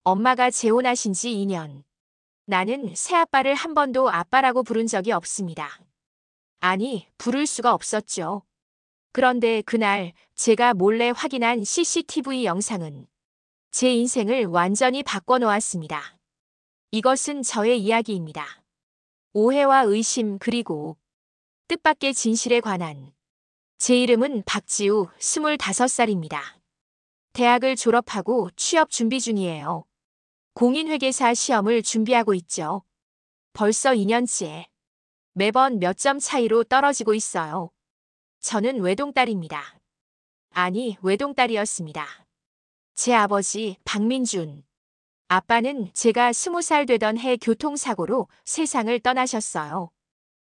엄마가 재혼하신 지 2년. 나는 새아빠를 한 번도 아빠라고 부른 적이 없습니다. 아니, 부를 수가 없었죠. 그런데 그날 제가 몰래 확인한 CCTV 영상은 제 인생을 완전히 바꿔놓았습니다. 이것은 저의 이야기입니다. 오해와 의심 그리고 뜻밖의 진실에 관한. 제 이름은 박지우, 25살입니다. 대학을 졸업하고 취업 준비 중이에요. 공인회계사 시험을 준비하고 있죠. 벌써 2년째. 매번 몇 점 차이로 떨어지고 있어요. 저는 외동딸입니다. 아니, 외동딸이었습니다. 제 아버지 박민준. 아빠는 제가 20살 되던 해 교통사고로 세상을 떠나셨어요.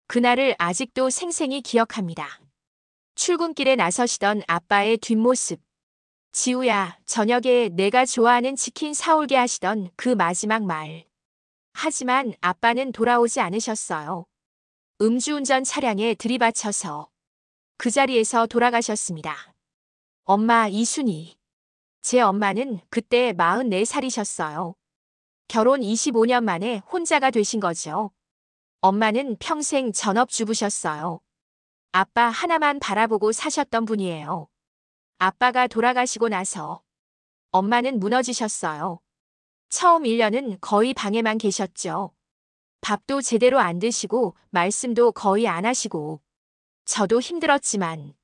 그날을 아직도 생생히 기억합니다. 출근길에 나서시던 아빠의 뒷모습. 지우야, 저녁에 내가 좋아하는 치킨 사올게 하시던 그 마지막 말. 하지만 아빠는 돌아오지 않으셨어요. 음주운전 차량에 들이받쳐서 그 자리에서 돌아가셨습니다. 엄마 이순희. 제 엄마는 그때 44살이셨어요. 결혼 25년 만에 혼자가 되신 거죠. 엄마는 평생 전업주부셨어요. 아빠 하나만 바라보고 사셨던 분이에요. 아빠가 돌아가시고 나서 엄마는 무너지셨어요. 처음 1년은 거의 방에만 계셨죠. 밥도 제대로 안 드시고 말씀도 거의 안 하시고. 저도 힘들었지만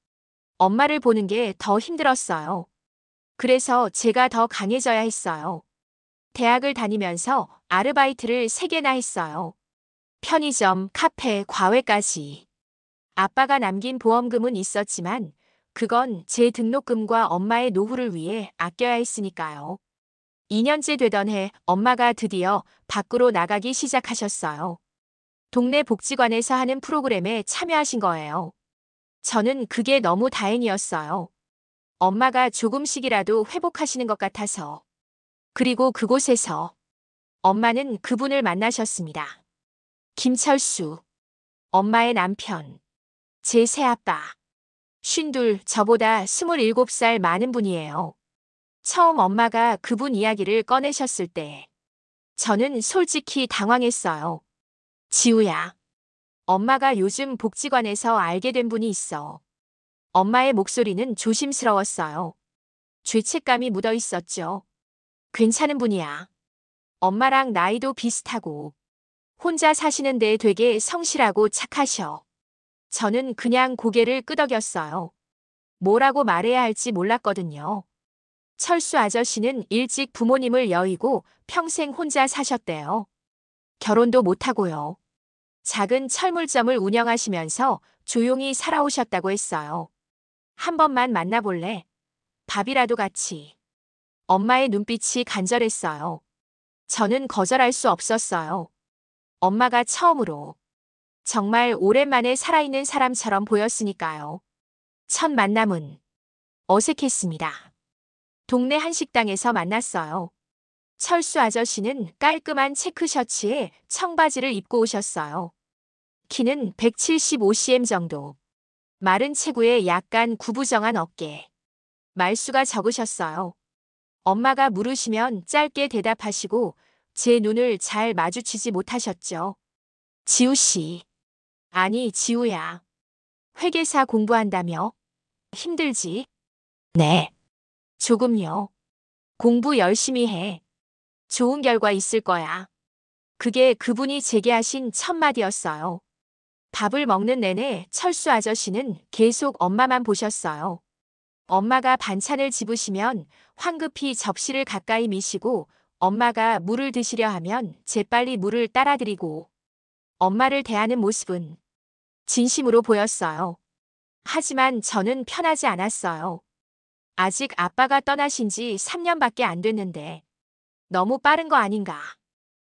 엄마를 보는 게 더 힘들었어요. 그래서 제가 더 강해져야 했어요. 대학을 다니면서 아르바이트를 3개나 했어요. 편의점, 카페, 과외까지. 아빠가 남긴 보험금은 있었지만 그건 제 등록금과 엄마의 노후를 위해 아껴야 했으니까요. 2년째 되던 해 엄마가 드디어 밖으로 나가기 시작하셨어요. 동네 복지관에서 하는 프로그램에 참여하신 거예요. 저는 그게 너무 다행이었어요. 엄마가 조금씩이라도 회복하시는 것 같아서. 그리고 그곳에서 엄마는 그분을 만나셨습니다. 김철수. 엄마의 남편. 제 새아빠. 52, 저보다 27살 많은 분이에요. 처음 엄마가 그분 이야기를 꺼내셨을 때 저는 솔직히 당황했어요. 지우야. 엄마가 요즘 복지관에서 알게 된 분이 있어. 엄마의 목소리는 조심스러웠어요. 죄책감이 묻어 있었죠. 괜찮은 분이야. 엄마랑 나이도 비슷하고 혼자 사시는데 되게 성실하고 착하셔. 저는 그냥 고개를 끄덕였어요. 뭐라고 말해야 할지 몰랐거든요. 철수 아저씨는 일찍 부모님을 여의고 평생 혼자 사셨대요. 결혼도 못하고요. 작은 철물점을 운영하시면서 조용히 살아오셨다고 했어요. 한 번만 만나볼래? 밥이라도 같이. 엄마의 눈빛이 간절했어요. 저는 거절할 수 없었어요. 엄마가 처음으로 정말 오랜만에 살아있는 사람처럼 보였으니까요. 첫 만남은 어색했습니다. 동네 한식당에서 만났어요. 철수 아저씨는 깔끔한 체크 셔츠에 청바지를 입고 오셨어요. 키는 175cm 정도. 마른 체구에 약간 구부정한 어깨. 말수가 적으셨어요. 엄마가 물으시면 짧게 대답하시고 제 눈을 잘 마주치지 못하셨죠. 지우 씨. 아니, 지우야. 회계사 공부한다며? 힘들지? 네. 조금요. 공부 열심히 해. 좋은 결과 있을 거야. 그게 그분이 제게 하신 첫 마디였어요. 밥을 먹는 내내 철수 아저씨는 계속 엄마만 보셨어요. 엄마가 반찬을 집으시면 황급히 접시를 가까이 미시고 엄마가 물을 드시려 하면 재빨리 물을 따라드리고 엄마를 대하는 모습은 진심으로 보였어요. 하지만 저는 편하지 않았어요. 아직 아빠가 떠나신 지 3년밖에 안 됐는데 너무 빠른 거 아닌가.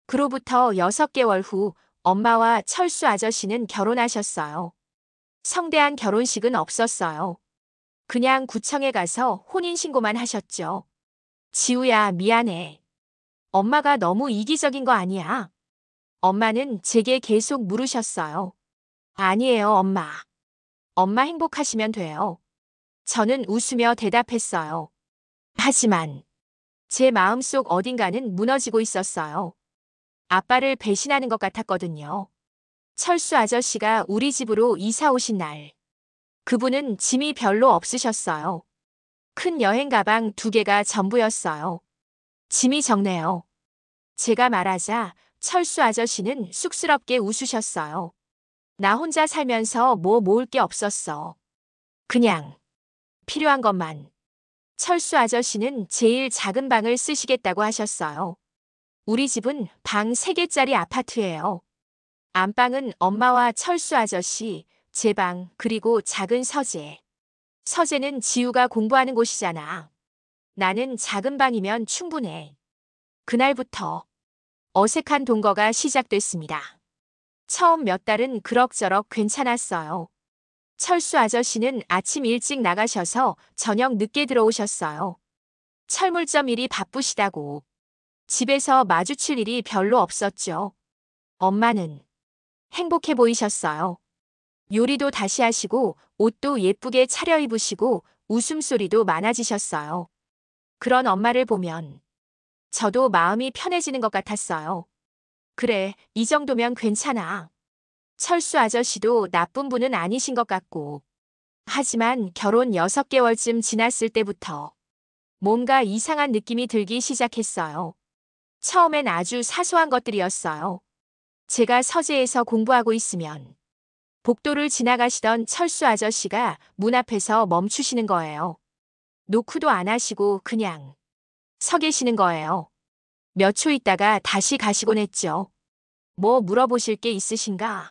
그로부터 6개월 후 엄마와 철수 아저씨는 결혼하셨어요. 성대한 결혼식은 없었어요. 그냥 구청에 가서 혼인신고만 하셨죠. 지우야, 미안해. 엄마가 너무 이기적인 거 아니야? 엄마는 제게 계속 물으셨어요. 아니에요, 엄마. 엄마 행복하시면 돼요. 저는 웃으며 대답했어요. 하지만 제 마음속 어딘가는 무너지고 있었어요. 아빠를 배신하는 것 같았거든요. 철수 아저씨가 우리 집으로 이사 오신 날, 그분은 짐이 별로 없으셨어요. 큰 여행 가방 2개가 전부였어요. 짐이 적네요. 제가 말하자 철수 아저씨는 쑥스럽게 웃으셨어요. 나 혼자 살면서 뭐 모을 게 없었어. 그냥 필요한 것만. 철수 아저씨는 제일 작은 방을 쓰시겠다고 하셨어요. 우리 집은 방 3개짜리 아파트예요. 안방은 엄마와 철수 아저씨, 제 방, 그리고 작은 서재. 서재는 지우가 공부하는 곳이잖아. 나는 작은 방이면 충분해. 그날부터 어색한 동거가 시작됐습니다. 처음 몇 달은 그럭저럭 괜찮았어요. 철수 아저씨는 아침 일찍 나가셔서 저녁 늦게 들어오셨어요. 철물점 일이 바쁘시다고. 집에서 마주칠 일이 별로 없었죠. 엄마는 행복해 보이셨어요. 요리도 다시 하시고 옷도 예쁘게 차려입으시고 웃음소리도 많아지셨어요. 그런 엄마를 보면 저도 마음이 편해지는 것 같았어요. 그래, 이 정도면 괜찮아. 철수 아저씨도 나쁜 분은 아니신 것 같고. 하지만 결혼 6개월쯤 지났을 때부터 뭔가 이상한 느낌이 들기 시작했어요. 처음엔 아주 사소한 것들이었어요. 제가 서재에서 공부하고 있으면 복도를 지나가시던 철수 아저씨가 문 앞에서 멈추시는 거예요. 노크도 안 하시고 그냥 서 계시는 거예요. 몇 초 있다가 다시 가시곤 했죠. 뭐 물어보실 게 있으신가?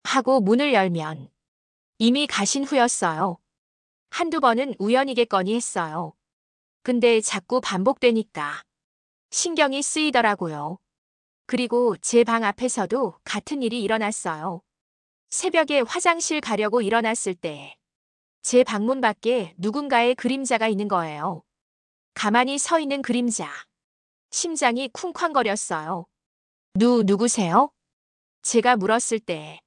하고 문을 열면 이미 가신 후였어요. 한두 번은 우연이겠거니 했어요. 근데 자꾸 반복되니까 신경이 쓰이더라고요. 그리고 제 방 앞에서도 같은 일이 일어났어요. 새벽에 화장실 가려고 일어났을 때 제 방문 밖에 누군가의 그림자가 있는 거예요. 가만히 서 있는 그림자. 심장이 쿵쾅거렸어요. 누구세요? 제가 물었을 때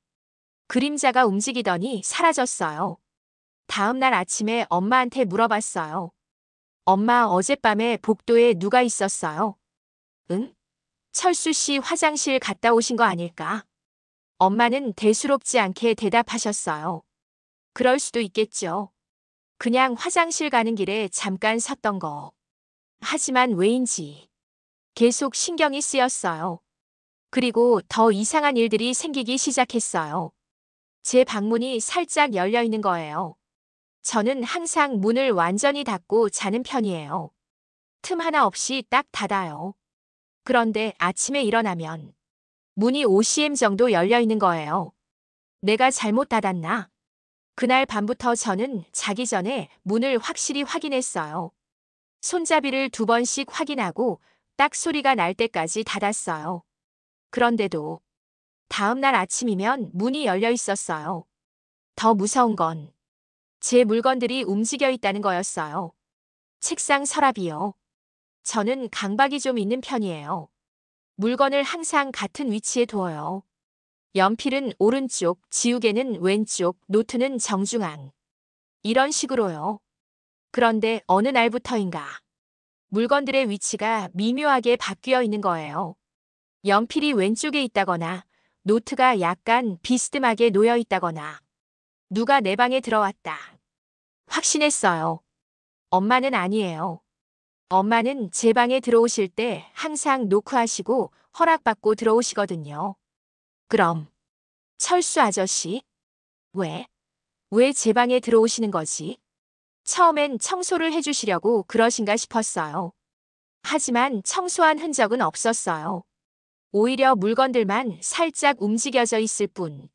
그림자가 움직이더니 사라졌어요. 다음 날 아침에 엄마한테 물어봤어요. 엄마, 어젯밤에 복도에 누가 있었어요? 응? 철수 씨 화장실 갔다 오신 거 아닐까? 엄마는 대수롭지 않게 대답하셨어요. 그럴 수도 있겠죠. 그냥 화장실 가는 길에 잠깐 섰던 거. 하지만 왜인지 계속 신경이 쓰였어요. 그리고 더 이상한 일들이 생기기 시작했어요. 제 방문이 살짝 열려 있는 거예요. 저는 항상 문을 완전히 닫고 자는 편이에요. 틈 하나 없이 딱 닫아요. 그런데 아침에 일어나면 문이 5cm 정도 열려 있는 거예요. 내가 잘못 닫았나? 그날 밤부터 저는 자기 전에 문을 확실히 확인했어요. 손잡이를 2번씩 확인하고 딱 소리가 날 때까지 닫았어요. 그런데도 다음 날 아침이면 문이 열려 있었어요. 더 무서운 건 제 물건들이 움직여 있다는 거였어요. 책상 서랍이요. 저는 강박이 좀 있는 편이에요. 물건을 항상 같은 위치에 둬요. 연필은 오른쪽, 지우개는 왼쪽, 노트는 정중앙. 이런 식으로요. 그런데 어느 날부터인가 물건들의 위치가 미묘하게 바뀌어 있는 거예요. 연필이 왼쪽에 있다거나 노트가 약간 비스듬하게 놓여 있다거나 누가 내 방에 들어왔다. 확신했어요. 엄마는 아니에요. 엄마는 제 방에 들어오실 때 항상 노크하시고 허락받고 들어오시거든요. 그럼 철수 아저씨? 왜 제 방에 들어오시는 거지? 처음엔 청소를 해주시려고 그러신가 싶었어요. 하지만 청소한 흔적은 없었어요. 오히려 물건들만 살짝 움직여져 있을 뿐.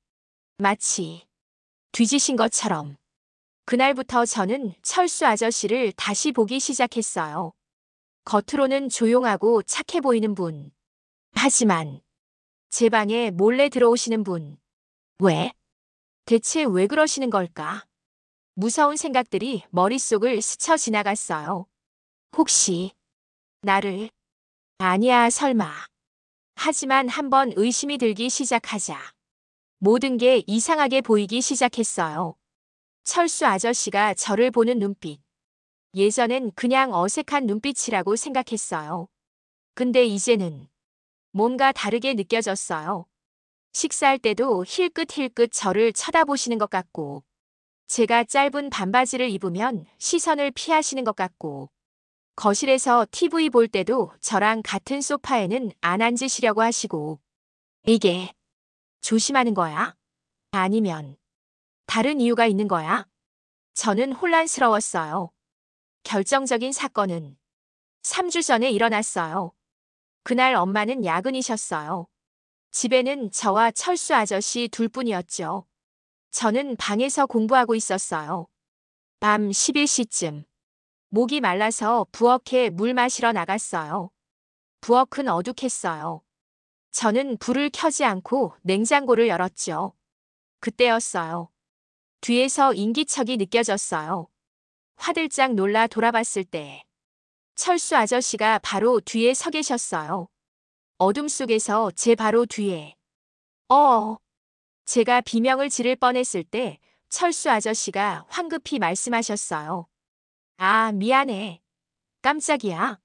마치 뒤지신 것처럼. 그날부터 저는 철수 아저씨를 다시 보기 시작했어요. 겉으로는 조용하고 착해 보이는 분. 하지만 제 방에 몰래 들어오시는 분. 대체 왜 그러시는 걸까? 무서운 생각들이 머릿속을 스쳐 지나갔어요. 혹시 나를? 아니야, 설마. 하지만 한번 의심이 들기 시작하자 모든 게 이상하게 보이기 시작했어요. 철수 아저씨가 저를 보는 눈빛. 예전엔 그냥 어색한 눈빛이라고 생각했어요. 근데 이제는 뭔가 다르게 느껴졌어요. 식사할 때도 힐끗힐끗 저를 쳐다보시는 것 같고, 제가 짧은 반바지를 입으면 시선을 피하시는 것 같고, 거실에서 TV 볼 때도 저랑 같은 소파에는 안 앉으시려고 하시고, 이게 조심하는 거야? 아니면 다른 이유가 있는 거야? 저는 혼란스러웠어요. 결정적인 사건은 3주 전에 일어났어요. 그날 엄마는 야근이셨어요. 집에는 저와 철수 아저씨 둘뿐이었죠. 저는 방에서 공부하고 있었어요. 밤 11시쯤. 목이 말라서 부엌에 물 마시러 나갔어요. 부엌은 어둑했어요. 저는 불을 켜지 않고 냉장고를 열었죠. 그때였어요. 뒤에서 인기척이 느껴졌어요. 화들짝 놀라 돌아봤을 때 철수 아저씨가 바로 뒤에 서 계셨어요. 어둠 속에서 제 바로 뒤에. 제가 비명을 지를 뻔했을 때 철수 아저씨가 황급히 말씀하셨어요. 아, 미안해. 깜짝이야.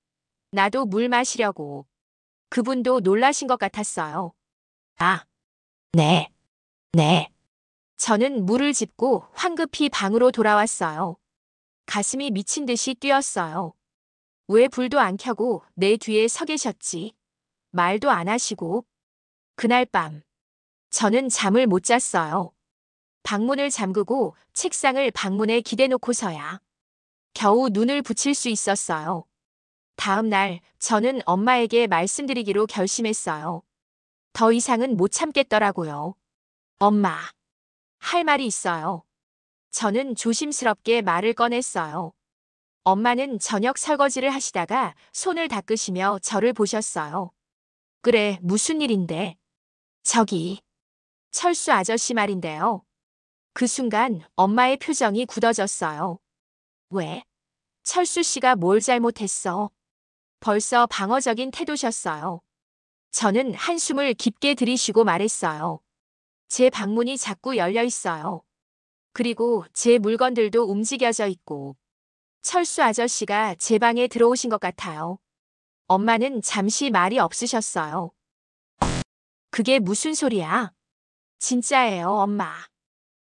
나도 물 마시려고. 그분도 놀라신 것 같았어요. 아, 네, 네. 저는 물을 짚고 황급히 방으로 돌아왔어요. 가슴이 미친 듯이 뛰었어요. 왜 불도 안 켜고 내 뒤에 서 계셨지? 말도 안 하시고. 그날 밤, 저는 잠을 못 잤어요. 방문을 잠그고 책상을 방문에 기대놓고서야 겨우 눈을 붙일 수 있었어요. 다음 날 저는 엄마에게 말씀드리기로 결심했어요. 더 이상은 못 참겠더라고요. 엄마, 할 말이 있어요. 저는 조심스럽게 말을 꺼냈어요. 엄마는 저녁 설거지를 하시다가 손을 닦으시며 저를 보셨어요. 그래, 무슨 일인데? 저기, 철수 아저씨 말인데요. 그 순간 엄마의 표정이 굳어졌어요. 왜? 철수 씨가 뭘 잘못했어? 벌써 방어적인 태도셨어요. 저는 한숨을 깊게 들이쉬고 말했어요. 제 방문이 자꾸 열려 있어요. 그리고 제 물건들도 움직여져 있고, 철수 아저씨가 제 방에 들어오신 것 같아요. 엄마는 잠시 말이 없으셨어요. 그게 무슨 소리야? 진짜예요, 엄마.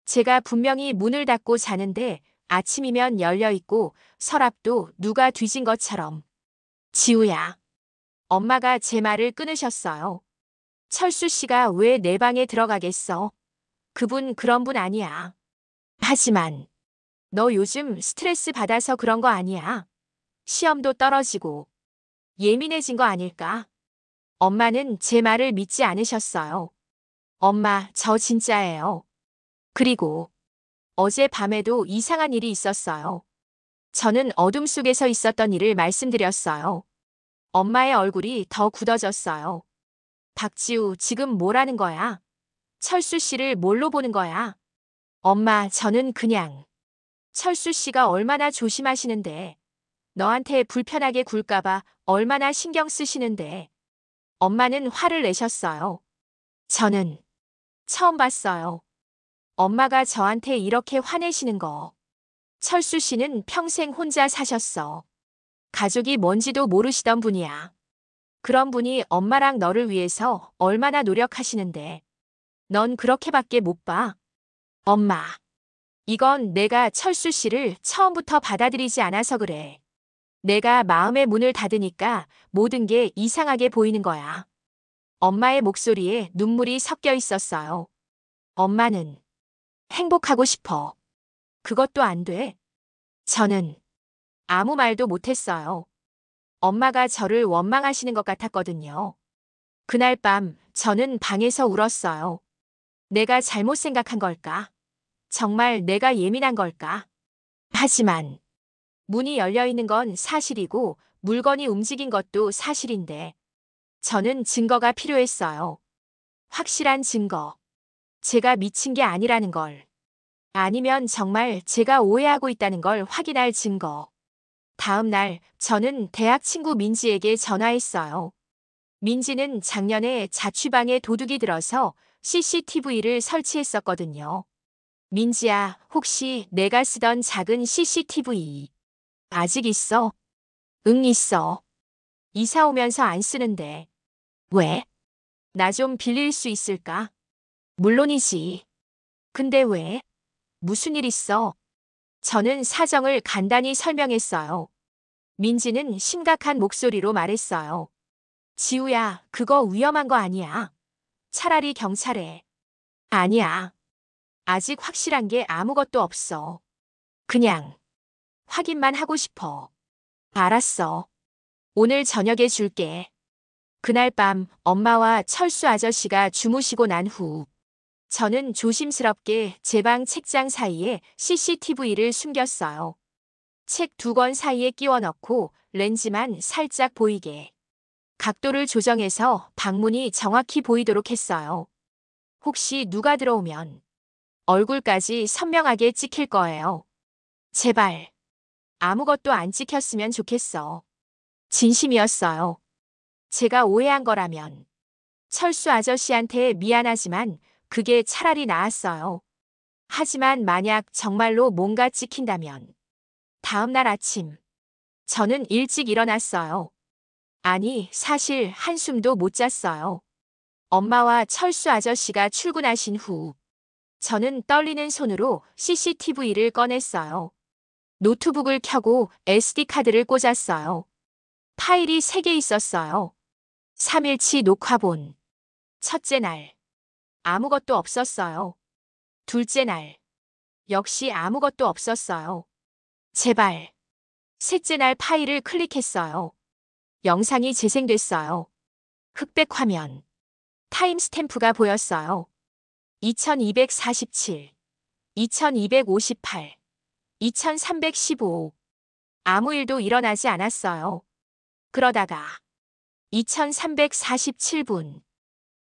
제가 분명히 문을 닫고 자는데 아침이면 열려 있고 서랍도 누가 뒤진 것처럼. 지우야. 엄마가 제 말을 끊으셨어요. 철수 씨가 왜 내 방에 들어가겠어? 그분 그런 분 아니야. 하지만 너 요즘 스트레스 받아서 그런 거 아니야. 시험도 떨어지고 예민해진 거 아닐까? 엄마는 제 말을 믿지 않으셨어요. 엄마, 저 진짜예요. 그리고 어제 밤에도 이상한 일이 있었어요. 저는 어둠 속에서 있었던 일을 말씀드렸어요. 엄마의 얼굴이 더 굳어졌어요. 박지우, 지금 뭐라는 거야? 철수 씨를 뭘로 보는 거야? 엄마, 저는 그냥 철수 씨가 얼마나 조심하시는데, 너한테 불편하게 굴까봐 얼마나 신경 쓰시는데. 엄마는 화를 내셨어요. 저는 처음 봤어요. 엄마가 저한테 이렇게 화내시는 거. 철수 씨는 평생 혼자 사셨어. 가족이 뭔지도 모르시던 분이야. 그런 분이 엄마랑 너를 위해서 얼마나 노력하시는데. 넌 그렇게밖에 못 봐. 엄마. 이건 내가 철수 씨를 처음부터 받아들이지 않아서 그래. 내가 마음의 문을 닫으니까 모든 게 이상하게 보이는 거야. 엄마의 목소리에 눈물이 섞여 있었어요. 엄마는 행복하고 싶어. 그것도 안 돼. 저는 아무 말도 못했어요. 엄마가 저를 원망하시는 것 같았거든요. 그날 밤 저는 방에서 울었어요. 내가 잘못 생각한 걸까? 정말 내가 예민한 걸까? 하지만 문이 열려 있는 건 사실이고 물건이 움직인 것도 사실인데 저는 증거가 필요했어요. 확실한 증거. 제가 미친 게 아니라는 걸. 아니면 정말 제가 오해하고 있다는 걸 확인할 증거. 다음 날 저는 대학 친구 민지에게 전화했어요. 민지는 작년에 자취방에 도둑이 들어서 CCTV를 설치했었거든요. 민지야, 혹시 내가 쓰던 작은 CCTV 아직 있어. 응, 있어. 이사 오면서 안 쓰는데. 왜? 나 좀 빌릴 수 있을까? 물론이지. 근데 왜? 무슨 일 있어? 저는 사정을 간단히 설명했어요. 민지는 심각한 목소리로 말했어요. 지우야, 그거 위험한 거 아니야. 차라리 경찰에. 아니야. 아직 확실한 게 아무것도 없어. 그냥 확인만 하고 싶어. 알았어. 오늘 저녁에 줄게. 그날 밤 엄마와 철수 아저씨가 주무시고 난 후, 저는 조심스럽게 제 방 책장 사이에 CCTV를 숨겼어요. 책 2권 사이에 끼워 넣고 렌즈만 살짝 보이게. 각도를 조정해서 방문이 정확히 보이도록 했어요. 혹시 누가 들어오면 얼굴까지 선명하게 찍힐 거예요. 제발 아무것도 안 찍혔으면 좋겠어. 진심이었어요. 제가 오해한 거라면 철수 아저씨한테 미안하지만 그게 차라리 나았어요. 하지만 만약 정말로 뭔가 찍힌다면 다음 날 아침 저는 일찍 일어났어요. 아니, 사실 한숨도 못 잤어요. 엄마와 철수 아저씨가 출근하신 후 저는 떨리는 손으로 CCTV를 꺼냈어요. 노트북을 켜고 SD카드를 꽂았어요. 파일이 3개 있었어요. 3일치 녹화본. 첫째 날. 아무것도 없었어요. 둘째 날. 역시 아무것도 없었어요. 제발. 셋째 날 파일을 클릭했어요. 영상이 재생됐어요. 흑백 화면. 타임스탬프가 보였어요. 2247, 2258, 2315. 아무 일도 일어나지 않았어요. 그러다가 2347분.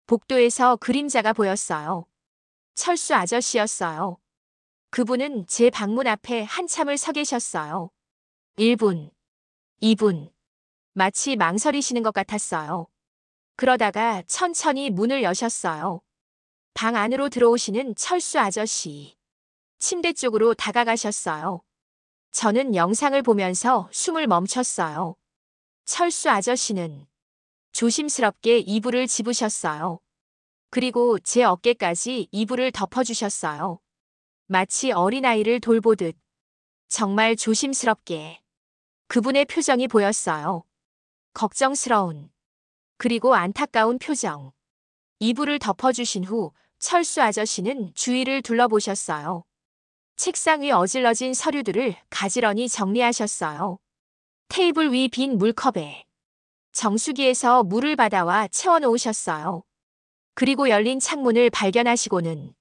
복도에서 그림자가 보였어요. 철수 아저씨였어요. 그분은 제 방문 앞에 한참을 서 계셨어요. 1분, 2분. 마치 망설이시는 것 같았어요. 그러다가 천천히 문을 여셨어요. 방 안으로 들어오시는 철수 아저씨. 침대 쪽으로 다가가셨어요. 저는 영상을 보면서 숨을 멈췄어요. 철수 아저씨는 조심스럽게 이불을 집으셨어요. 그리고 제 어깨까지 이불을 덮어주셨어요. 마치 어린아이를 돌보듯 정말 조심스럽게. 그분의 표정이 보였어요. 걱정스러운, 그리고 안타까운 표정. 이불을 덮어주신 후 철수 아저씨는 주위를 둘러보셨어요. 책상 위 어질러진 서류들을 가지런히 정리하셨어요. 테이블 위 빈 물컵에 정수기에서 물을 받아와 채워놓으셨어요. 그리고 열린 창문을 발견하시고는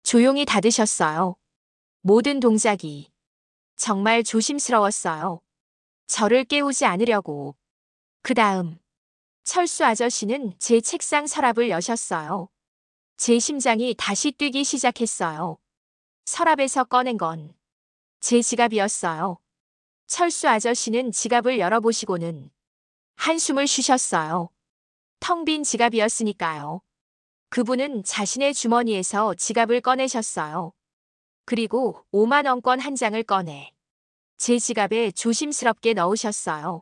조용히 닫으셨어요. 모든 동작이 정말 조심스러웠어요. 저를 깨우지 않으려고. 그 다음 철수 아저씨는 제 책상 서랍을 여셨어요. 제 심장이 다시 뛰기 시작했어요. 서랍에서 꺼낸 건 제 지갑이었어요. 철수 아저씨는 지갑을 열어보시고는 한숨을 쉬셨어요. 텅 빈 지갑이었으니까요. 그분은 자신의 주머니에서 지갑을 꺼내셨어요. 그리고 5만 원권 한 장을 꺼내 제 지갑에 조심스럽게 넣으셨어요.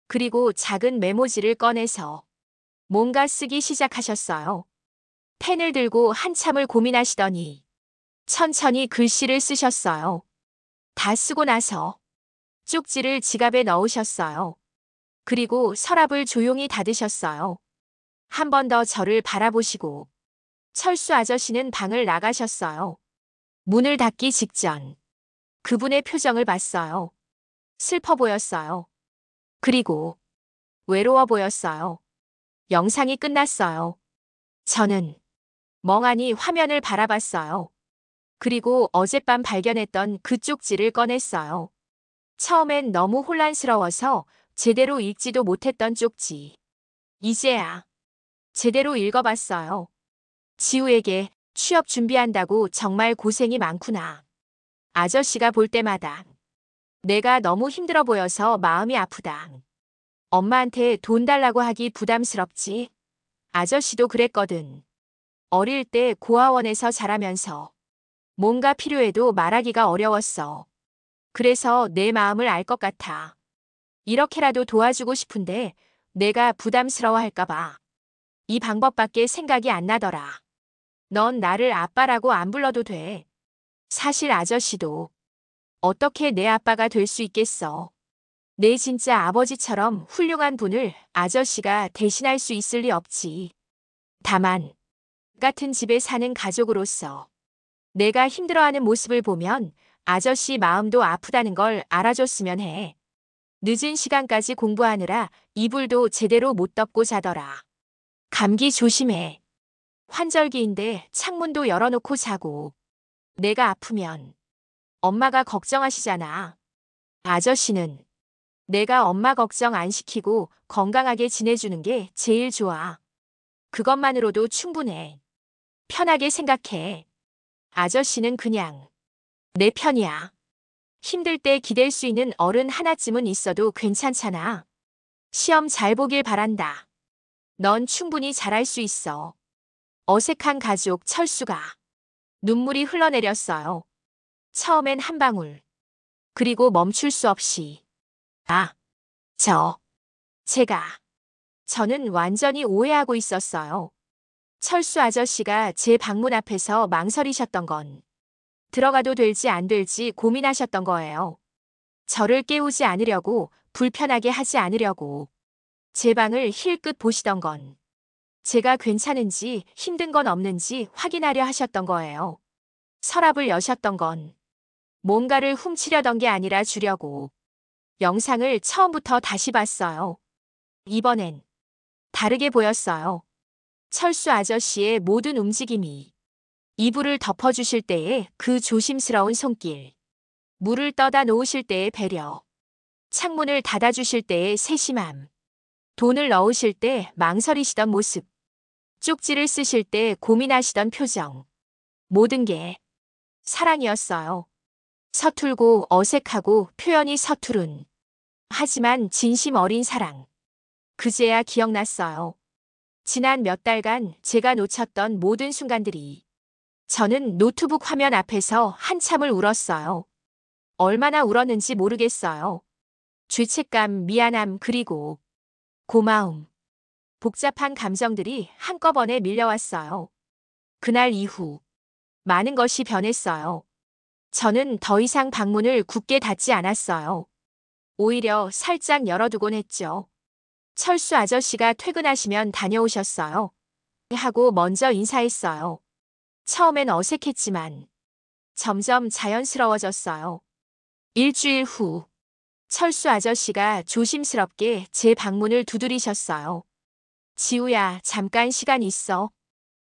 그리고 작은 메모지를 꺼내서 뭔가 쓰기 시작하셨어요. 펜을 들고 한참을 고민하시더니 천천히 글씨를 쓰셨어요. 다 쓰고 나서 쪽지를 지갑에 넣으셨어요. 그리고 서랍을 조용히 닫으셨어요. 한 번 더 저를 바라보시고 철수 아저씨는 방을 나가셨어요. 문을 닫기 직전 그분의 표정을 봤어요. 슬퍼 보였어요. 그리고 외로워 보였어요. 영상이 끝났어요. 저는 멍하니 화면을 바라봤어요. 그리고 어젯밤 발견했던 그 쪽지를 꺼냈어요. 처음엔 너무 혼란스러워서 제대로 읽지도 못했던 쪽지. 이제야 제대로 읽어봤어요. 지우에게 취업 준비한다고 정말 고생이 많구나. 아저씨가 볼 때마다 내가 너무 힘들어 보여서 마음이 아프다. 엄마한테 돈 달라고 하기 부담스럽지. 아저씨도 그랬거든. 어릴 때 고아원에서 자라면서 뭔가 필요해도 말하기가 어려웠어. 그래서 내 마음을 알 것 같아. 이렇게라도 도와주고 싶은데 내가 부담스러워할까봐. 이 방법밖에 생각이 안 나더라. 넌 나를 아빠라고 안 불러도 돼. 사실 아저씨도 어떻게 내 아빠가 될 수 있겠어. 내 진짜 아버지처럼 훌륭한 분을 아저씨가 대신할 수 있을 리 없지. 다만 같은 집에 사는 가족으로서 내가 힘들어하는 모습을 보면 아저씨 마음도 아프다는 걸 알아줬으면 해. 늦은 시간까지 공부하느라 이불도 제대로 못 덮고 자더라. 감기 조심해. 환절기인데 창문도 열어놓고 자고. 내가 아프면 엄마가 걱정하시잖아. 아저씨는 내가 엄마 걱정 안 시키고 건강하게 지내주는 게 제일 좋아. 그것만으로도 충분해. 편하게 생각해. 아저씨는 그냥 내 편이야. 힘들 때 기댈 수 있는 어른 하나쯤은 있어도 괜찮잖아. 시험 잘 보길 바란다. 넌 충분히 잘할 수 있어. 어색한 가족 철수가 눈물이 흘러내렸어요. 처음엔 한 방울. 그리고 멈출 수 없이. 아, 저는 완전히 오해하고 있었어요. 철수 아저씨가 제 방문 앞에서 망설이셨던 건 들어가도 될지 안 될지 고민하셨던 거예요. 저를 깨우지 않으려고, 불편하게 하지 않으려고. 제 방을 힐끗 보시던 건 제가 괜찮은지 힘든 건 없는지 확인하려 하셨던 거예요. 서랍을 여셨던 건 뭔가를 훔치려던 게 아니라 주려고. 영상을 처음부터 다시 봤어요. 이번엔 다르게 보였어요. 철수 아저씨의 모든 움직임이. 이불을 덮어주실 때의 그 조심스러운 손길. 물을 떠다 놓으실 때의 배려. 창문을 닫아주실 때의 세심함. 돈을 넣으실 때 망설이시던 모습. 쪽지를 쓰실 때 고민하시던 표정. 모든 게 사랑이었어요. 서툴고 어색하고 표현이 서투른. 하지만 진심 어린 사랑. 그제야 기억났어요. 지난 몇 달간 제가 놓쳤던 모든 순간들이. 저는 노트북 화면 앞에서 한참을 울었어요. 얼마나 울었는지 모르겠어요. 죄책감, 미안함, 그리고 고마움. 복잡한 감정들이 한꺼번에 밀려왔어요. 그날 이후 많은 것이 변했어요. 저는 더 이상 방문을 굳게 닫지 않았어요. 오히려 살짝 열어두곤 했죠. 철수 아저씨가 퇴근하시면 다녀오셨어요. 하고 먼저 인사했어요. 처음엔 어색했지만 점점 자연스러워졌어요. 일주일 후 철수 아저씨가 조심스럽게 제 방문을 두드리셨어요. 지우야, 잠깐 시간 있어.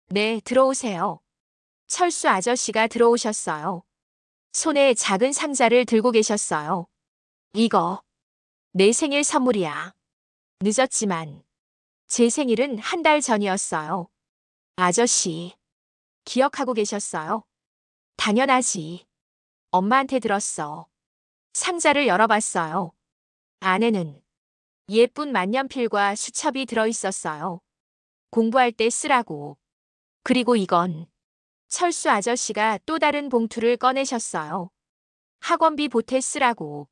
네, 들어오세요. 철수 아저씨가 들어오셨어요. 손에 작은 상자를 들고 계셨어요. 이거 내 생일 선물이야. 늦었지만 제 생일은 한 달 전이었어요. 아저씨, 기억하고 계셨어요? 당연하지. 엄마한테 들었어. 상자를 열어봤어요. 안에는 예쁜 만년필과 수첩이 들어있었어요. 공부할 때 쓰라고. 그리고 이건 철수 아저씨가 또 다른 봉투를 꺼내셨어요. 학원비 보태 쓰라고.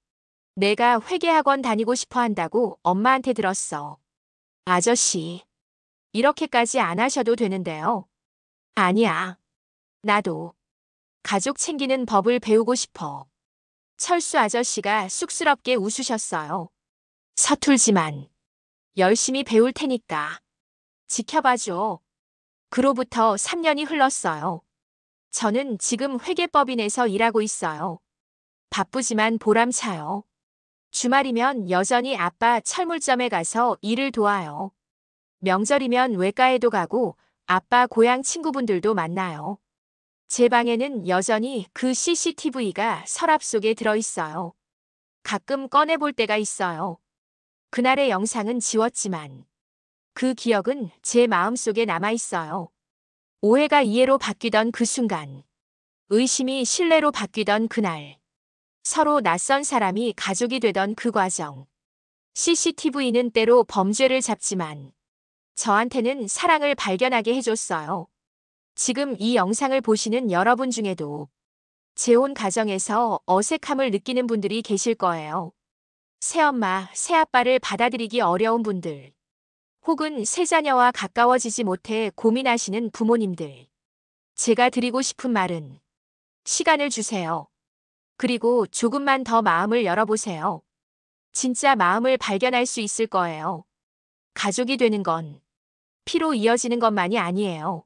내가 회계학원 다니고 싶어 한다고 엄마한테 들었어. 아저씨, 이렇게까지 안 하셔도 되는데요. 아니야. 나도 가족 챙기는 법을 배우고 싶어. 철수 아저씨가 쑥스럽게 웃으셨어요. 서툴지만 열심히 배울 테니까 지켜봐줘. 그로부터 3년이 흘렀어요. 저는 지금 회계법인에서 일하고 있어요. 바쁘지만 보람차요. 주말이면 여전히 아빠 철물점에 가서 일을 도와요. 명절이면 외과에도 가고 아빠 고향 친구분들도 만나요. 제 방에는 여전히 그 CCTV가 서랍 속에 들어있어요. 가끔 꺼내볼 때가 있어요. 그날의 영상은 지웠지만 그 기억은 제 마음속에 남아있어요. 오해가 이해로 바뀌던 그 순간, 의심이 신뢰로 바뀌던 그날, 서로 낯선 사람이 가족이 되던 그 과정. CCTV는 때로 범죄를 잡지만 저한테는 사랑을 발견하게 해줬어요. 지금 이 영상을 보시는 여러분 중에도 재혼 가정에서 어색함을 느끼는 분들이 계실 거예요. 새엄마, 새아빠를 받아들이기 어려운 분들, 혹은 새자녀와 가까워지지 못해 고민하시는 부모님들. 제가 드리고 싶은 말은 시간을 주세요. 그리고 조금만 더 마음을 열어보세요. 진짜 마음을 발견할 수 있을 거예요. 가족이 되는 건 피로 이어지는 것만이 아니에요.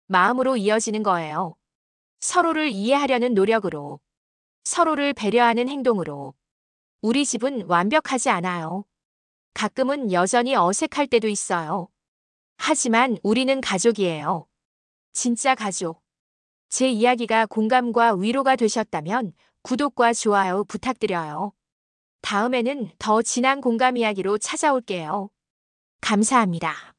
마음으로 이어지는 거예요. 서로를 이해하려는 노력으로, 서로를 배려하는 행동으로. 우리 집은 완벽하지 않아요. 가끔은 여전히 어색할 때도 있어요. 하지만 우리는 가족이에요. 진짜 가족. 제 이야기가 공감과 위로가 되셨다면 구독과 좋아요 부탁드려요. 다음에는 더 진한 공감 이야기로 찾아올게요. 감사합니다.